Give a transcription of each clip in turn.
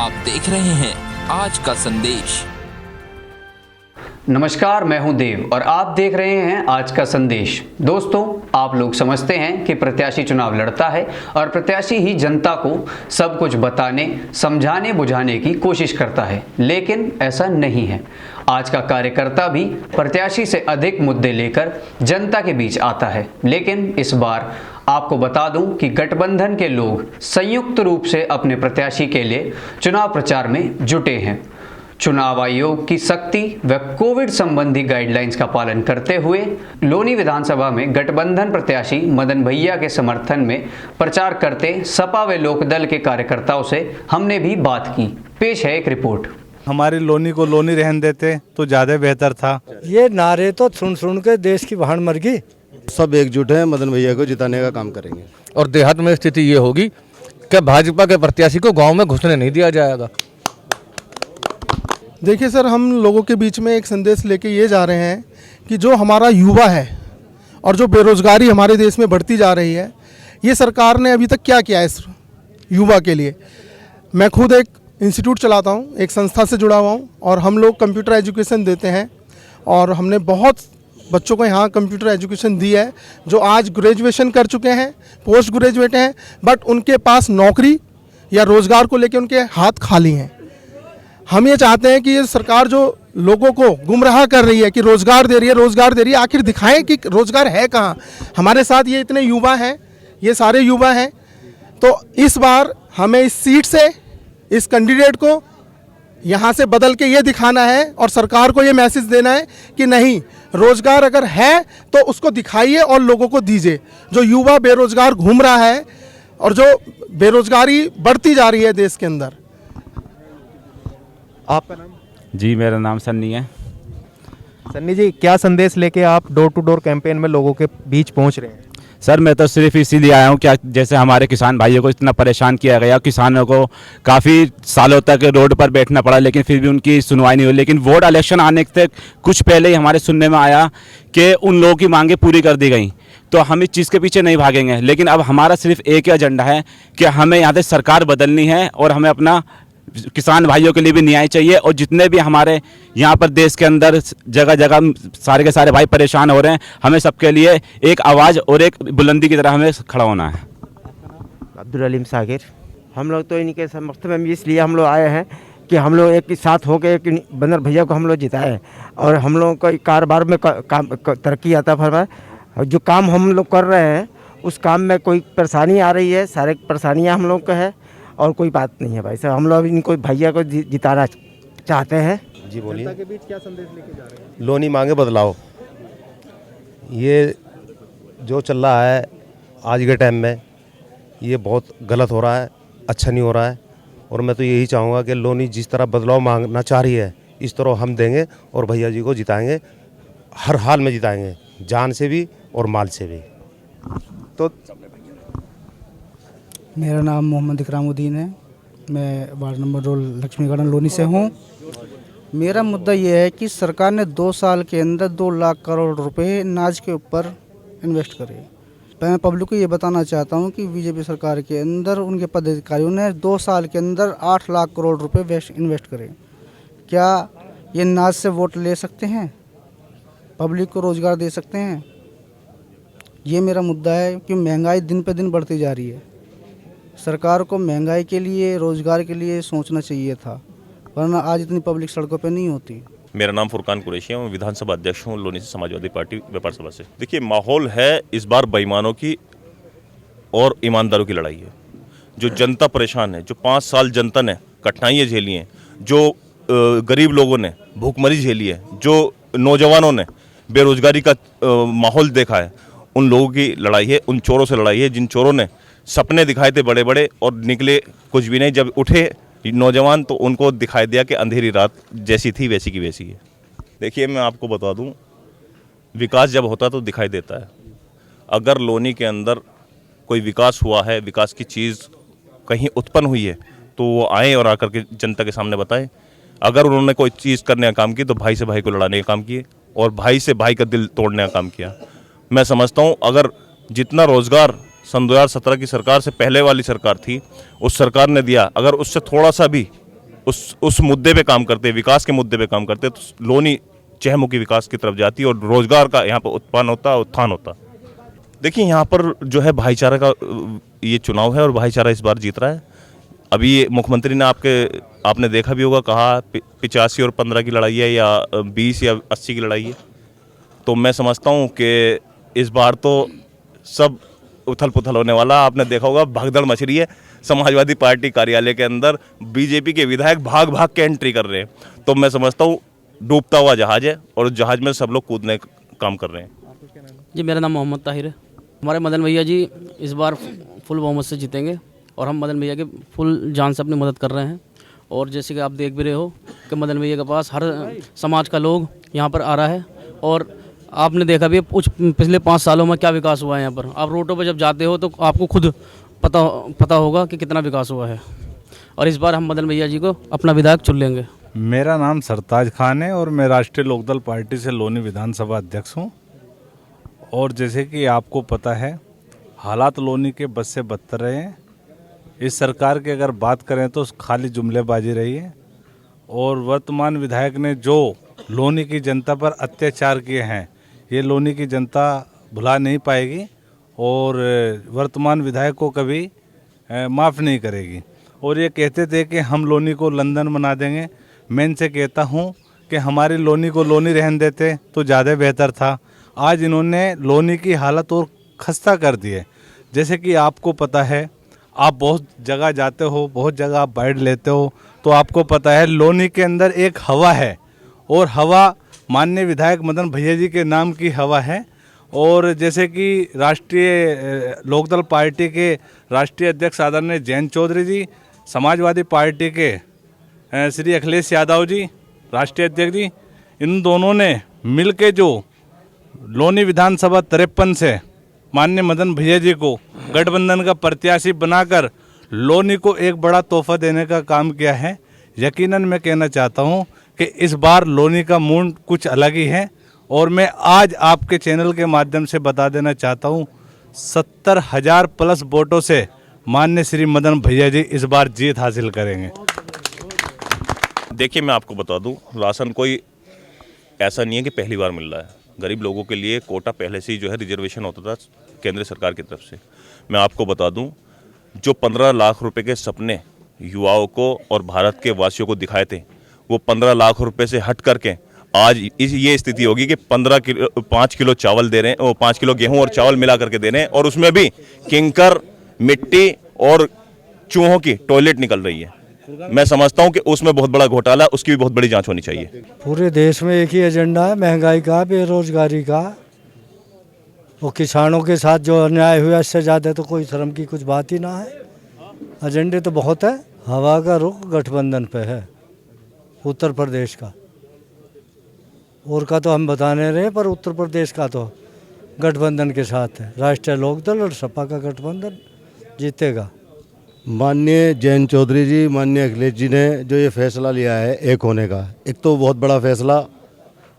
आप देख रहे हैं आज का संदेश। नमस्कार, मैं हूं देव और आप देख रहे हैं आज का संदेश। दोस्तों, आप लोग समझते हैं कि प्रत्याशी चुनाव लड़ता है और प्रत्याशी ही जनता को सब कुछ बताने, समझाने, बुझाने की कोशिश करता है, लेकिन ऐसा नहीं है। आज का कार्यकर्ता भी प्रत्याशी से अधिक मुद्दे लेकर जनता के बीच आता है, लेकिन इस बार आपको बता दूं कि गठबंधन के लोग संयुक्त रूप से अपने प्रत्याशी के लिए चुनाव प्रचार में जुटे हैं। चुनाव आयोग की सख्ती व कोविड संबंधी गाइडलाइंस का पालन करते हुए लोनी विधानसभा में गठबंधन प्रत्याशी मदन भैया के समर्थन में प्रचार करते सपा व लोकदल के कार्यकर्ताओं से हमने भी बात की। पेश है एक रिपोर्ट। हमारी लोनी को लोनी रहने देते तो ज़्यादा बेहतर था। ये नारे तो सुन के देश की भाड़ मर गई। सब एकजुट हैं, मदन भैया को जिताने का काम करेंगे। और देहात में स्थिति ये होगी कि भाजपा के प्रत्याशी को गांव में घुसने नहीं दिया जाएगा। देखिए सर, हम लोगों के बीच में एक संदेश लेके ये जा रहे हैं कि जो हमारा युवा है और जो बेरोजगारी हमारे देश में बढ़ती जा रही है, ये सरकार ने अभी तक क्या किया है इस युवा के लिए। मैं खुद एक इंस्टीट्यूट चलाता हूँ, एक संस्था से जुड़ा हुआ हूँ और हम लोग कंप्यूटर एजुकेशन देते हैं और हमने बहुत बच्चों को यहाँ कंप्यूटर एजुकेशन दी है जो आज ग्रेजुएशन कर चुके हैं, पोस्ट ग्रेजुएट हैं, बट उनके पास नौकरी या रोज़गार को लेकर उनके हाथ खाली हैं। हम ये चाहते हैं कि ये सरकार जो लोगों को गुमराह कर रही है कि रोज़गार दे रही है, आखिर दिखाएं कि रोज़गार है कहाँ। हमारे साथ ये इतने युवा हैं, ये सारे युवा हैं, तो इस बार हमें इस सीट से इस कैंडिडेट को यहाँ से बदल के ये दिखाना है और सरकार को ये मैसेज देना है कि नहीं, रोज़गार अगर है तो उसको दिखाइए और लोगों को दीजिए। जो युवा बेरोज़गार घूम रहा है और जो बेरोज़गारी बढ़ती जा रही है देश के अंदर। आपका नाम? जी, मेरा नाम सन्नी है। सन्नी जी, क्या संदेश लेके आप डोर टू डोर कैंपेन में लोगों के बीच पहुंच रहे हैं? सर, मैं तो सिर्फ इसीलिए आया हूँ कि जैसे हमारे किसान भाइयों को इतना परेशान किया गया, किसानों को काफ़ी सालों तक रोड पर बैठना पड़ा, लेकिन फिर भी उनकी सुनवाई नहीं हुई। लेकिन वोट इलेक्शन आने से कुछ पहले ही हमारे सुनने में आया कि उन लोगों की मांगें पूरी कर दी गई। तो हम इस चीज़ के पीछे नहीं भागेंगे, लेकिन अब हमारा सिर्फ एक ही एजेंडा है कि हमें यहाँ से सरकार बदलनी है और हमें अपना किसान भाइयों के लिए भी न्याय चाहिए। और जितने भी हमारे यहाँ पर देश के अंदर जगह जगह सारे के सारे भाई परेशान हो रहे हैं, हमें सबके लिए एक आवाज़ और एक बुलंदी की तरह हमें खड़ा होना है। अब्दुल अलीम सागिर। हम लोग तो इनके समर्थन में इसलिए हम लोग आए हैं कि हम लोग एक साथ होकर एक बंदर भैया को हम लोग जिताएं और हम लोगों को कारोबार में काम तरक्की आता फरमाए। जो काम हम लोग कर रहे हैं उस काम में कोई परेशानी आ रही है, सारे परेशानियाँ हम लोग को है और कोई बात नहीं है भाई साहब। हम लोग इनको भैया को जिताना चाहते हैं। जी बोलिए। जनता के बीच क्या संदेश लेके जा रहे हैं? लोनी मांगे बदलाव। ये जो चल रहा है आज के टाइम में, ये बहुत गलत हो रहा है, अच्छा नहीं हो रहा है। और मैं तो यही चाहूँगा कि लोनी जिस तरह बदलाव मांगना चाह रही है, इस तरह हम देंगे और भैया जी को जिताएंगे, हर हाल में जिताएंगे, जान से भी और माल से भी। तो मेरा नाम मोहम्मद इकरामुद्दीन है। मैं ward number 2 Lakshmi garden Loni से हूँ। मेरा मुद्दा ये है कि सरकार ने 2 साल के अंदर 2 लाख करोड़ रुपए अनाज के ऊपर इन्वेस्ट करे। मैं पब्लिक को ये बताना चाहता हूँ कि बीजेपी सरकार के अंदर उनके पदाधिकारियों ने 2 साल के अंदर 8 लाख करोड़ रुपए इन्वेस्ट करे। क्या ये अनाज से वोट ले सकते हैं? पब्लिक को रोज़गार दे सकते हैं? ये मेरा मुद्दा है कि महंगाई दिन पे दिन बढ़ती जा रही है। सरकार को महंगाई के लिए, रोज़गार के लिए सोचना चाहिए था, वरना आज इतनी पब्लिक सड़कों पे नहीं होती। मेरा नाम फुरकान कुरैशी है, मैं विधानसभा अध्यक्ष हूँ लोनी से समाजवादी पार्टी व्यापार सभा से। देखिए, माहौल है इस बार बेईमानों की और ईमानदारों की लड़ाई है। जो जनता परेशान है, जो 5 साल जनता ने कठिनाइयाँ झेली हैं, जो गरीब लोगों ने भूखमरी झेली है, जो नौजवानों ने बेरोजगारी का माहौल देखा है, उन लोगों की लड़ाई है, उन चोरों से लड़ाई है जिन चोरों ने सपने दिखाए थे बड़े बड़े और निकले कुछ भी नहीं। जब उठे नौजवान तो उनको दिखाई दिया कि अंधेरी रात जैसी थी वैसी की वैसी है। देखिए, मैं आपको बता दूं, विकास जब होता तो दिखाई देता है। अगर लोनी के अंदर कोई विकास हुआ है, विकास की चीज़ कहीं उत्पन्न हुई है, तो वो आए और आकर के जनता के सामने बताएं। अगर उन्होंने कोई चीज़ करने का काम की तो भाई से भाई को लड़ाने का काम किए और भाई से भाई का दिल तोड़ने का काम किया। मैं समझता हूँ अगर जितना रोज़गार सन 2017 की सरकार से पहले वाली सरकार थी, उस सरकार ने दिया, अगर उससे थोड़ा सा भी उस मुद्दे पे काम करते, विकास के मुद्दे पे काम करते, तो लोनी चहुमुखी विकास की तरफ जाती और रोजगार का यहाँ पर उत्थान होता। देखिए यहाँ पर जो है भाईचारा का ये चुनाव है और भाईचारा इस बार जीत रहा है। अभी ये मुख्यमंत्री ने आपने देखा भी होगा, कहा 85 और 15 की लड़ाई है या 20 या 80 की लड़ाई है। तो मैं समझता हूँ कि इस बार तो सब उथल पुथल होने वाला। आपने देखा होगा भगदड़ मच रही है समाजवादी पार्टी कार्यालय के अंदर, बीजेपी के विधायक भाग भाग के एंट्री कर रहे हैं। तो मैं समझता हूँ डूबता हुआ जहाज है और उस जहाज में सब लोग कूदने का काम कर रहे हैं। जी मेरा नाम मोहम्मद ताहिर है। हमारे मदन भैया जी इस बार फुल बहुमत से जीतेंगे और हम मदन भैया के फुल जान से अपनी मदद कर रहे हैं। और जैसे कि आप देख भी रहे हो कि मदन भैया के पास हर समाज का लोग यहाँ पर आ रहा है। और आपने देखा भी कुछ पिछले 5 सालों में क्या विकास हुआ है यहाँ पर। आप रोडों पर जब जाते हो तो आपको खुद पता होगा कि कितना विकास हुआ है। और इस बार हम मदन भैया जी को अपना विधायक चुन लेंगे। मेरा नाम सरताज खान है और मैं राष्ट्रीय लोकदल पार्टी से लोनी विधानसभा अध्यक्ष हूँ। और जैसे कि आपको पता है हालात लोनी के बद से बदतर रहे हैं। इस सरकार की अगर बात करें तो खाली जुमलेबाजी रही है और वर्तमान विधायक ने जो लोनी की जनता पर अत्याचार किए हैं ये लोनी की जनता भुला नहीं पाएगी और वर्तमान विधायक को कभी माफ़ नहीं करेगी। और ये कहते थे कि हम लोनी को लंदन बना देंगे। मैं इनसे कहता हूँ कि हमारी लोनी को लोनी रहने देते तो ज़्यादा बेहतर था। आज इन्होंने लोनी की हालत और खस्ता कर दी है। जैसे कि आपको पता है, आप बहुत जगह जाते हो, बहुत जगह आप बाइट लेते हो, तो आपको पता है लोनी के अंदर एक हवा है और हवा माननीय विधायक मदन भैया जी के नाम की हवा है। और जैसे कि राष्ट्रीय लोकदल पार्टी के राष्ट्रीय अध्यक्ष आदरणीय जयंत चौधरी जी, समाजवादी पार्टी के श्री अखिलेश यादव जी राष्ट्रीय अध्यक्ष जी, इन दोनों ने मिलके जो लोनी विधानसभा 53 से माननीय मदन भैया जी को गठबंधन का प्रत्याशी बनाकर लोनी को एक बड़ा तोहफा देने का काम किया है। यकीनन मैं कहना चाहता हूं कि इस बार लोनी का मूड कुछ अलग ही है। और मैं आज आपके चैनल के माध्यम से बता देना चाहता हूं 70,000 प्लस वोटों से माननीय श्री मदन भैया जी इस बार जीत हासिल करेंगे। देखिए मैं आपको बता दूं, राशन कोई ऐसा नहीं है कि पहली बार मिल रहा है। गरीब लोगों के लिए कोटा पहले से ही जो है रिजर्वेशन होता था केंद्र सरकार की तरफ से। मैं आपको बता दूं, जो 15 लाख रुपए के सपने युवाओं को और भारत के वासियों को दिखाए थे, वो 15 लाख रुपए से हट करके आज ये स्थिति होगी कि 5 किलो चावल दे रहे हैं, वो 5 किलो गेहूं और चावल मिला करके दे रहे हैं और उसमें भी किंकर, मिट्टी और चूहों की टॉयलेट निकल रही है। मैं समझता हूं कि उसमें बहुत बड़ा घोटाला, उसकी भी बहुत बड़ी जांच होनी चाहिए। पूरे देश में एक ही एजेंडा है, महंगाई का, बेरोजगारी का। वो किसानों के साथ जो अन्याय हुआ इससे ज़्यादा तो कोई शर्म की कुछ बात ही ना है। एजेंडे तो बहुत है। हवा का रुख गठबंधन पे है, उत्तर प्रदेश का। और का तो हम बता नहीं रहे, पर उत्तर प्रदेश का तो गठबंधन के साथ है। राष्ट्रीय लोकदल और सपा का गठबंधन जीतेगा। माननीय जयंत चौधरी जी, माननीय अखिलेश जी ने जो ये फैसला लिया है एक होने का, एक तो बहुत बड़ा फैसला,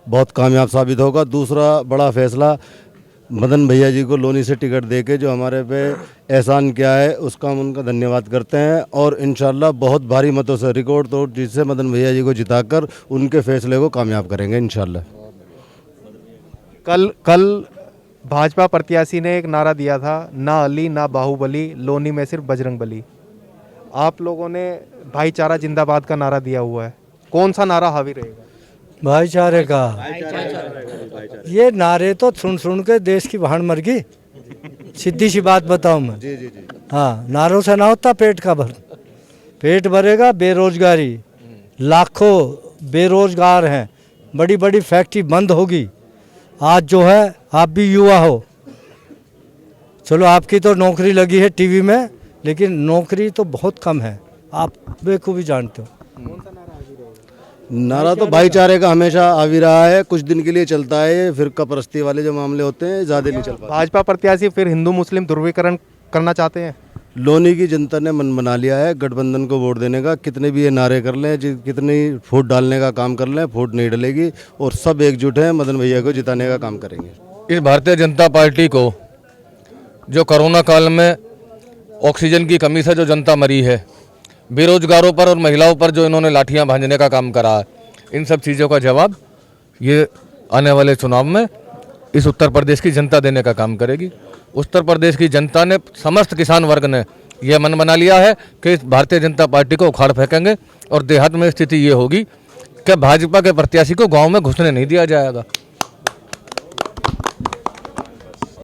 बहुत कामयाब साबित होगा। दूसरा बड़ा फैसला मदन भैया जी को लोनी से टिकट देके जो हमारे पे एहसान किया है उसका हम उनका धन्यवाद करते हैं। और इंशाल्लाह बहुत भारी मतों से रिकॉर्ड तोड़ जीत से मदन भैया जी को जिताकर उनके फैसले को कामयाब करेंगे इंशाल्लाह। कल भाजपा प्रत्याशी ने एक नारा दिया था, ना अली ना बाहुबली, लोनी में सिर्फ बजरंग बली। आप लोगों ने भाईचारा जिंदाबाद का नारा दिया हुआ है, कौन सा नारा हावी रहेगा? भाईचारे का। ये नारे तो सुन के देश की भाड़ मर गई। सीधी सी बात बताऊं मैं। जी जी जी। हाँ, नारों से ना होता पेट का पेट भरेगा। बेरोजगारी, लाखों बेरोजगार हैं, बड़ी बड़ी फैक्ट्री बंद होगी। आज जो है, आप भी युवा हो, चलो आपकी तो नौकरी लगी है टीवी में, लेकिन नौकरी तो बहुत कम है, आप बेखूबी जानते हो। नारा तो भाईचारे का हमेशा आवी रहा है, कुछ दिन के लिए चलता है, फिरका परस्ती वाले जो मामले होते हैं ज़्यादा नहीं चल पाते। भाजपा प्रत्याशी फिर हिंदू मुस्लिम ध्रुवीकरण करना चाहते हैं। लोनी की जनता ने मन बना लिया है गठबंधन को वोट देने का। कितने भी ये नारे कर लें, कितनी फूट डालने का काम कर लें, फूट नहीं डलेगी और सब एकजुट हैं, मदन भैया को जिताने का काम करेंगे। इस भारतीय जनता पार्टी को जो कोरोना काल में ऑक्सीजन की कमी से जो जनता मरी है, बेरोजगारों पर और महिलाओं पर जो इन्होंने लाठियां भांजने का काम करा है, इन सब चीज़ों का जवाब ये आने वाले चुनाव में इस उत्तर प्रदेश की जनता देने का काम करेगी। उत्तर प्रदेश की जनता ने, समस्त किसान वर्ग ने यह मन बना लिया है कि इस भारतीय जनता पार्टी को उखाड़ फेंकेंगे और देहात में स्थिति ये होगी कि भाजपा के प्रत्याशी को गांव में घुसने नहीं दिया जाएगा।